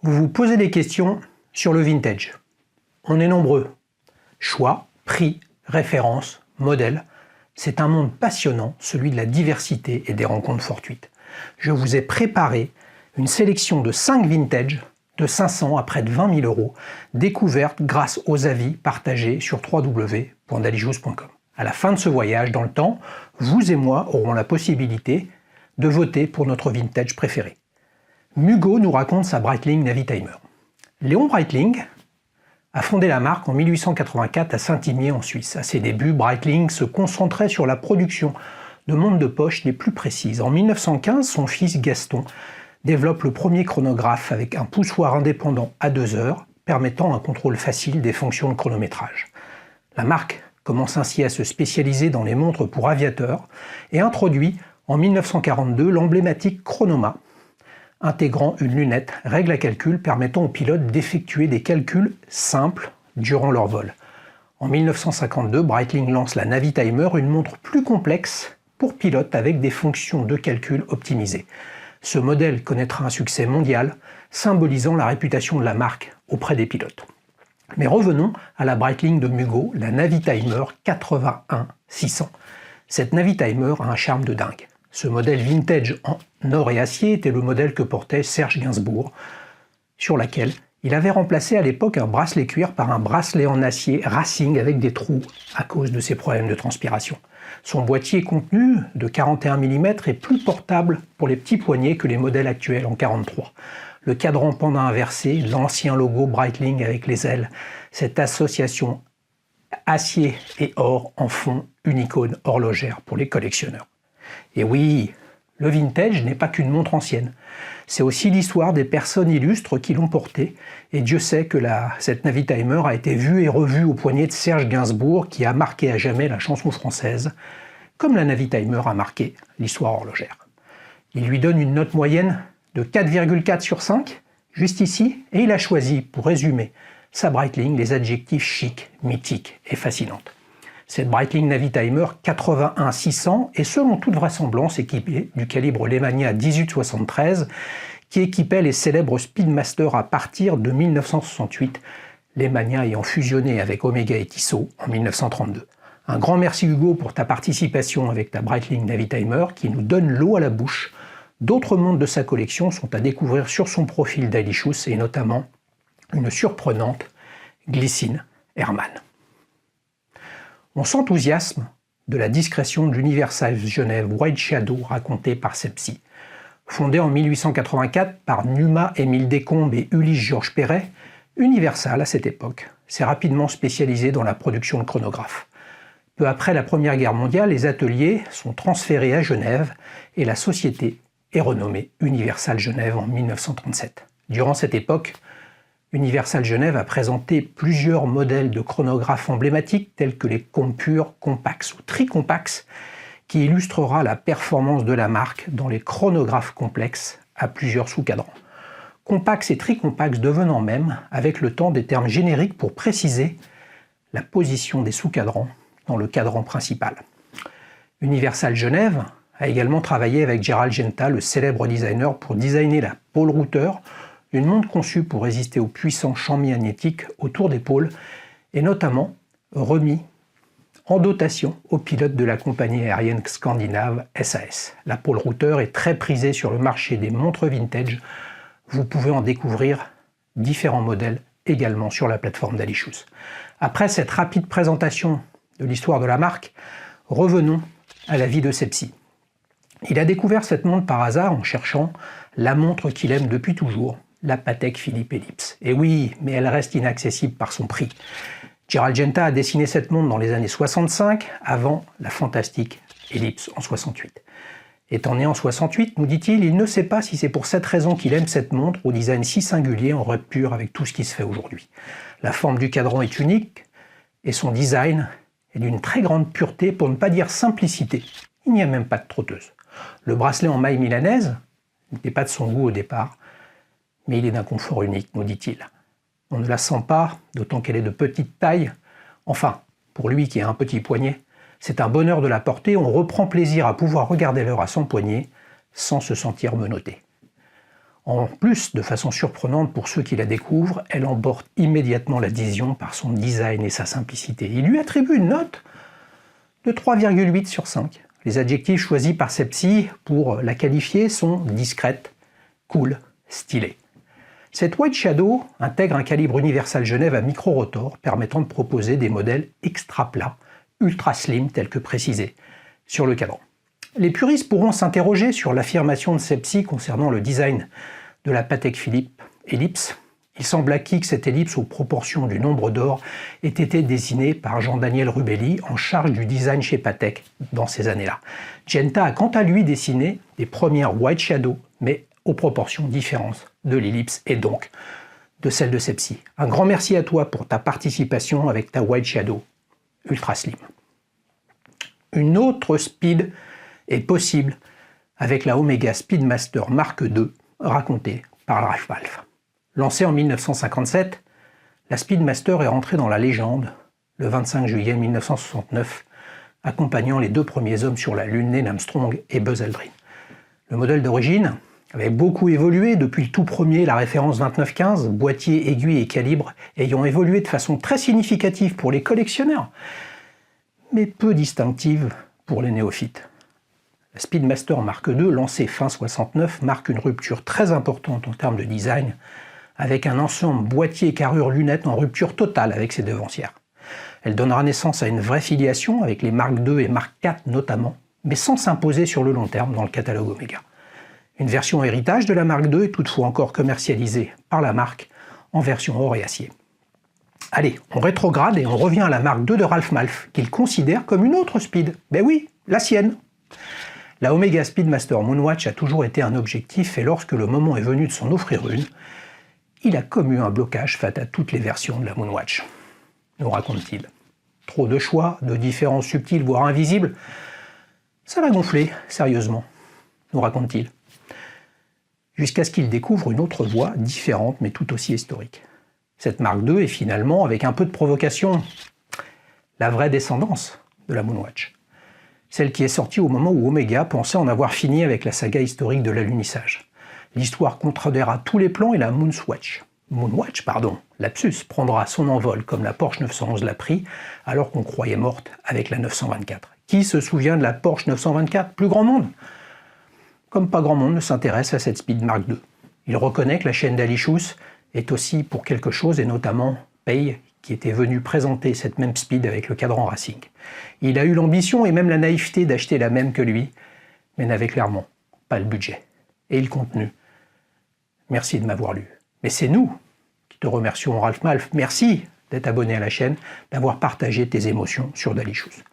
Vous vous posez des questions sur le vintage. On est nombreux. Choix, prix, références, modèles. C'est un monde passionnant, celui de la diversité et des rencontres fortuites. Je vous ai préparé une sélection de 5 vintage de 500 à près de 20 000 euros, découvertes grâce aux avis partagés sur www.dalijuice.com. À la fin de ce voyage dans le temps, vous et moi aurons la possibilité de voter pour notre vintage préféré. Mugo nous raconte sa Breitling Navitimer. Léon Breitling a fondé la marque en 1884 à Saint-Imier en Suisse. À ses débuts, Breitling se concentrait sur la production de montres de poche les plus précises. En 1915, son fils Gaston développe le premier chronographe avec un poussoir indépendant à 2 heures, permettant un contrôle facile des fonctions de chronométrage. La marque commence ainsi à se spécialiser dans les montres pour aviateurs et introduit en 1942 l'emblématique Chronoma, intégrant une lunette, règle à calcul permettant aux pilotes d'effectuer des calculs simples durant leur vol. En 1952, Breitling lance la Navitimer, une montre plus complexe pour pilotes avec des fonctions de calcul optimisées. Ce modèle connaîtra un succès mondial, symbolisant la réputation de la marque auprès des pilotes. Mais revenons à la Breitling de Mugo, la Navitimer 81-600. Cette Navitimer a un charme de dingue. Ce modèle vintage en or et acier était le modèle que portait Serge Gainsbourg, sur laquelle il avait remplacé à l'époque un bracelet cuir par un bracelet en acier racing avec des trous à cause de ses problèmes de transpiration. Son boîtier contenu de 41 mm est plus portable pour les petits poignets que les modèles actuels en 43. Le cadran pendant inversé, l'ancien logo Breitling avec les ailes, cette association acier et or en font une icône horlogère pour les collectionneurs. Et oui, le vintage n'est pas qu'une montre ancienne. C'est aussi l'histoire des personnes illustres qui l'ont portée. Et Dieu sait que cette Navitimer a été vue et revue au poignet de Serge Gainsbourg, qui a marqué à jamais la chanson française, comme la Navitimer a marqué l'histoire horlogère. Il lui donne une note moyenne de 4,4 sur 5, juste ici, et il a choisi, pour résumer, sa Breitling, les adjectifs chic, mythique et fascinante. Cette Breitling Navitimer 81-600 est selon toute vraisemblance équipée du calibre Lemania 1873 qui équipait les célèbres Speedmaster à partir de 1968, Lemania ayant fusionné avec Omega et Tissot en 1932. Un grand merci Hugo pour ta participation avec ta Breitling Navitimer qui nous donne l'eau à la bouche. D'autres montres de sa collection sont à découvrir sur son profil Dailyshoes et notamment une surprenante Glycine Hermann. On s'enthousiasme de la discrétion de l'Universal Genève White Shadow racontée par Sepsi. Fondée en 1884 par Numa Émile Descombes et Ulysse Georges Perret, Universal, à cette époque, s'est rapidement spécialisé dans la production de chronographes. Peu après la Première Guerre mondiale, les ateliers sont transférés à Genève et la société est renommée Universal Genève en 1937. Durant cette époque, Universal Genève a présenté plusieurs modèles de chronographes emblématiques tels que les Compur, Compax ou Tricompax qui illustrera la performance de la marque dans les chronographes complexes à plusieurs sous-cadrans. Compax et Tricompax devenant même, avec le temps, des termes génériques pour préciser la position des sous-cadrans dans le cadran principal. Universal Genève a également travaillé avec Gerald Genta, le célèbre designer, pour designer la Pole Router, une montre conçue pour résister aux puissants champs magnétiques autour des pôles et notamment remis en dotation aux pilotes de la compagnie aérienne scandinave SAS. La Pole Router est très prisée sur le marché des montres vintage. Vous pouvez en découvrir différents modèles également sur la plateforme Dailyshoes. Après cette rapide présentation de l'histoire de la marque, revenons à la vie de Sepsi. Il a découvert cette montre par hasard en cherchant la montre qu'il aime depuis toujours, la Patek Philippe Ellipse. Et oui, mais elle reste inaccessible par son prix. Gerald Genta a dessiné cette montre dans les années 65, avant la fantastique Ellipse en 68. Étant né en 68, nous dit-il, il ne sait pas si c'est pour cette raison qu'il aime cette montre au design si singulier en rupture avec tout ce qui se fait aujourd'hui. La forme du cadran est unique et son design est d'une très grande pureté, pour ne pas dire simplicité. Il n'y a même pas de trotteuse. Le bracelet en maille milanaise n'était pas de son goût au départ, mais il est d'un confort unique, nous dit-il. On ne la sent pas, d'autant qu'elle est de petite taille. Enfin, pour lui qui a un petit poignet, c'est un bonheur de la porter, on reprend plaisir à pouvoir regarder l'heure à son poignet sans se sentir menotté. En plus, de façon surprenante pour ceux qui la découvrent, elle emporte immédiatement l'adhésion par son design et sa simplicité. Il lui attribue une note de 3,8 sur 5. Les adjectifs choisis par Sepsi pour la qualifier sont discrète, cool, stylée. Cette White Shadow intègre un calibre Universal Genève à micro-rotor permettant de proposer des modèles extra plats, ultra slim tels que précisés sur le cadran. Les puristes pourront s'interroger sur l'affirmation de Sepsi concernant le design de la Patek Philippe Ellipse. Il semble acquis que cette ellipse aux proportions du nombre d'or ait été dessinée par Jean-Daniel Rubelli en charge du design chez Patek dans ces années-là. Genta a quant à lui dessiné des premières White Shadow, mais aux proportions différentes de l'ellipse et donc de celle de Sepsi. Un grand merci à toi pour ta participation avec ta White Shadow Ultra Slim. Une autre speed est possible avec la Omega Speedmaster Mark II racontée par Ralph Malph. Lancée en 1957, la Speedmaster est rentrée dans la légende le 25 juillet 1969, accompagnant les deux premiers hommes sur la Lune, Neil Armstrong et Buzz Aldrin. Le modèle d'origine avait beaucoup évolué depuis le tout premier, la référence 2915, boîtier, aiguille et calibre ayant évolué de façon très significative pour les collectionneurs, mais peu distinctive pour les néophytes. La Speedmaster Mark II, lancée fin 69, marque une rupture très importante en termes de design, avec un ensemble boîtier carrure lunettes en rupture totale avec ses devancières. Elle donnera naissance à une vraie filiation avec les Mark II et Mark IV notamment, mais sans s'imposer sur le long terme dans le catalogue Omega. Une version héritage de la Mark II est toutefois encore commercialisée par la marque en version or et acier. Allez, on rétrograde et on revient à la Mark II de Ralph Malph, qu'il considère comme une autre Speed. Ben oui, la sienne. La Omega Speedmaster Moonwatch a toujours été un objectif et lorsque le moment est venu de s'en offrir une, il a commu un blocage face à toutes les versions de la Moonwatch. Nous raconte-t-il. Trop de choix, de différences subtiles voire invisibles, ça l'a gonflé, sérieusement, nous raconte-t-il. Jusqu'à ce qu'il découvre une autre voie, différente mais tout aussi historique. Cette Mark II est finalement, avec un peu de provocation, la vraie descendance de la Moonwatch. Celle qui est sortie au moment où Omega pensait en avoir fini avec la saga historique de l'alunissage. L'histoire contredira tous les plans et la Moonwatch, lapsus, prendra son envol comme la Porsche 911 l'a pris, alors qu'on croyait morte avec la 924. Qui se souvient de la Porsche 924? Plus grand monde. Comme pas grand monde ne s'intéresse à cette Speed Mark II. Il reconnaît que la chaîne d'Alicious est aussi pour quelque chose, et notamment Pei, qui était venu présenter cette même Speed avec le cadran Racing. Il a eu l'ambition et même la naïveté d'acheter la même que lui, mais n'avait clairement pas le budget. Et le contenu. Merci de m'avoir lu. Mais c'est nous qui te remercions, Ralph Malph. Merci d'être abonné à la chaîne, d'avoir partagé tes émotions sur Dalicious.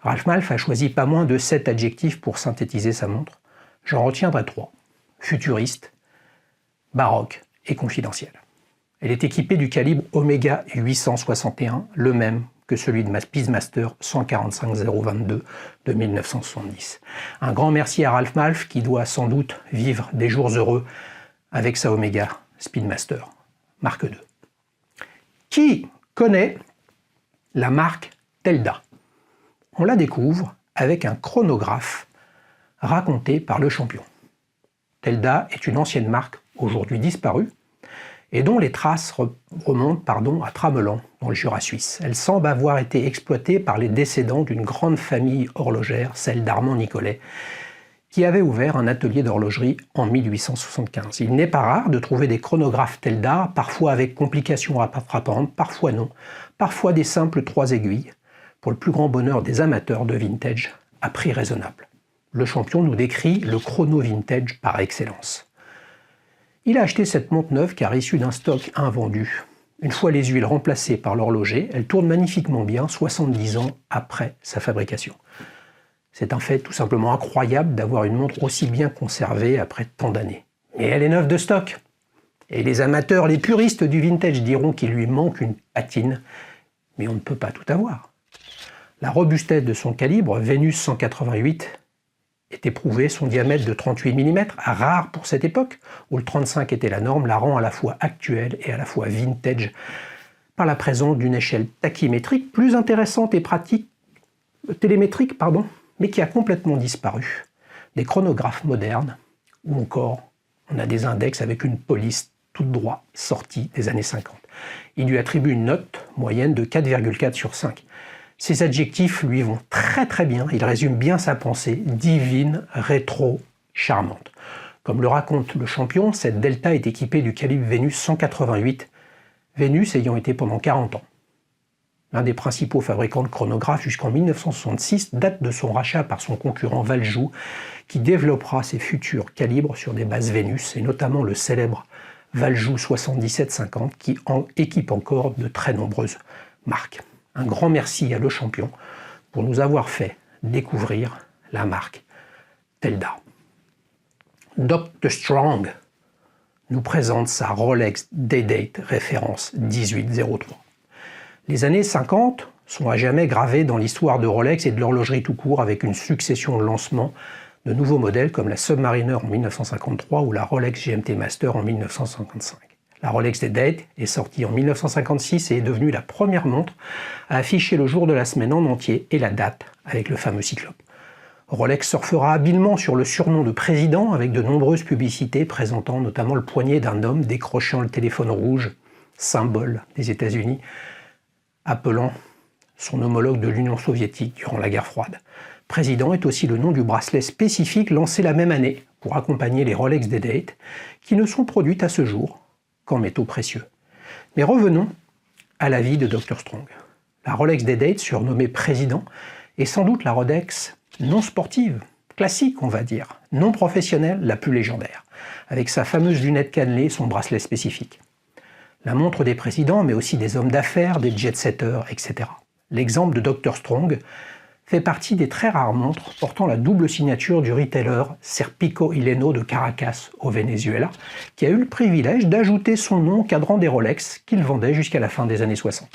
Ralph Malph a choisi pas moins de 7 adjectifs pour synthétiser sa montre. J'en retiendrai 3. Futuriste, baroque et confidentiel. Elle est équipée du calibre Omega 861, le même que celui de ma Speedmaster 145-022 de 1970. Un grand merci à Ralph Malph qui doit sans doute vivre des jours heureux avec sa Omega Speedmaster Mark II. Qui connaît la marque Telda? On la découvre avec un chronographe raconté par le champion. Telda est une ancienne marque, aujourd'hui disparue, et dont les traces remontent à Tramelan, dans le Jura suisse. Elle semble avoir été exploitée par les descendants d'une grande famille horlogère, celle d'Armand Nicolet, qui avait ouvert un atelier d'horlogerie en 1875. Il n'est pas rare de trouver des chronographes Telda, parfois avec complications frappantes, parfois non, parfois des simples 3 aiguilles, pour le plus grand bonheur des amateurs de vintage à prix raisonnable. Le champion nous décrit le chrono vintage par excellence. Il a acheté cette montre neuve car issue d'un stock invendu. Une fois les huiles remplacées par l'horloger, elle tourne magnifiquement bien 70 ans après sa fabrication. C'est un fait tout simplement incroyable d'avoir une montre aussi bien conservée après tant d'années. Mais elle est neuve de stock. Et les amateurs, les puristes du vintage diront qu'il lui manque une patine, mais on ne peut pas tout avoir. La robustesse de son calibre, Vénus 188, est éprouvée, son diamètre de 38 mm, rare pour cette époque, où le 35 était la norme, la rend à la fois actuelle et à la fois vintage, par la présence d'une échelle tachymétrique plus intéressante et pratique, télémétrique, mais qui a complètement disparu des chronographes modernes ou encore On a des index avec une police toute droite sortie des années 50. Il lui attribue une note moyenne de 4,4 sur 5. Ces adjectifs lui vont très très bien, il résume bien sa pensée, divine, rétro, charmante. Comme le raconte le champion, cette Delta est équipée du calibre Vénus 188, Vénus ayant été pendant 40 ans l'un des principaux fabricants de chronographes jusqu'en 1966, date de son rachat par son concurrent Valjoux, qui développera ses futurs calibres sur des bases Vénus, et notamment le célèbre Valjoux 7750, qui équipe encore de très nombreuses marques. Un grand merci à Le Champion pour nous avoir fait découvrir la marque Telda. Dr. Strong nous présente sa Rolex Day-Date référence 1803. Les années 50 sont à jamais gravées dans l'histoire de Rolex et de l'horlogerie tout court, avec une succession de lancements de nouveaux modèles comme la Submariner en 1953 ou la Rolex GMT Master en 1955. La Rolex Day-Date est sortie en 1956 et est devenue la première montre à afficher le jour de la semaine en entier et la date avec le fameux cyclope. Rolex surfera habilement sur le surnom de président avec de nombreuses publicités présentant notamment le poignet d'un homme décrochant le téléphone rouge, symbole des États-Unis, appelant son homologue de l'Union soviétique durant la guerre froide. Président est aussi le nom du bracelet spécifique lancé la même année pour accompagner les Rolex Day-Date, qui ne sont produites à ce jour qu'en métaux précieux. Mais revenons à la vie de Dr. Strong. La Rolex Day-Date, surnommée Président, est sans doute la Rolex non sportive, classique on va dire, non professionnelle, la plus légendaire, avec sa fameuse lunette cannelée et son bracelet spécifique. La montre des présidents, mais aussi des hommes d'affaires, des jet-setters, etc. L'exemple de Dr. Strong fait partie des très rares montres portant la double signature du retailer Serpico Ileno de Caracas, au Venezuela, qui a eu le privilège d'ajouter son nom au cadran des Rolex qu'il vendait jusqu'à la fin des années 60.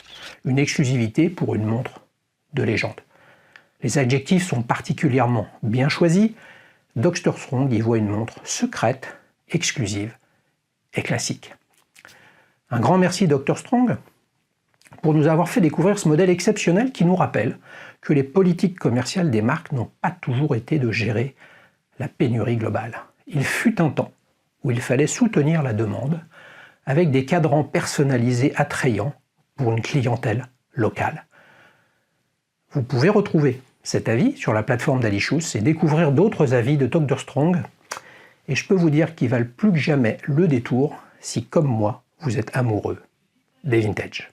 Une exclusivité pour une montre de légende. Les adjectifs sont particulièrement bien choisis. Dr. Strong y voit une montre secrète, exclusive et classique. Un grand merci Dr. Strong pour nous avoir fait découvrir ce modèle exceptionnel qui nous rappelle que les politiques commerciales des marques n'ont pas toujours été de gérer la pénurie globale. Il fut un temps où il fallait soutenir la demande avec des cadrans personnalisés attrayants pour une clientèle locale. Vous pouvez retrouver cet avis sur la plateforme d'Alichus et découvrir d'autres avis de Dr. Strong. Et je peux vous dire qu'ils valent plus que jamais le détour si, comme moi, vous êtes amoureux des vintage.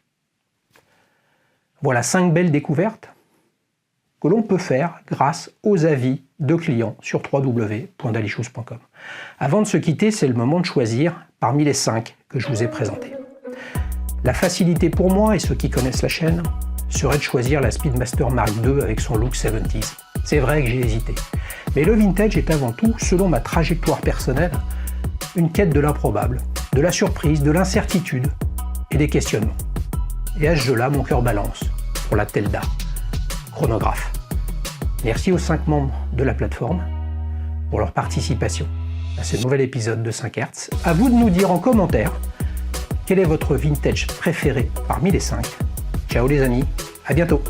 Voilà 5 belles découvertes que l'on peut faire grâce aux avis de clients sur www.dalichus.com. Avant de se quitter, c'est le moment de choisir parmi les 5 que je vous ai présentés. La facilité pour moi et ceux qui connaissent la chaîne serait de choisir la Speedmaster Mark II avec son look 70s. C'est vrai que j'ai hésité. Mais le vintage est avant tout, selon ma trajectoire personnelle, une quête de l'improbable, de la surprise, de l'incertitude et des questionnements. Et à ce jeu-là, mon cœur balance pour la Telda chronographe. Merci aux 5 membres de la plateforme pour leur participation à ce nouvel épisode de 5 Hz. À vous de nous dire en commentaire quel est votre vintage préféré parmi les 5. Ciao les amis, à bientôt.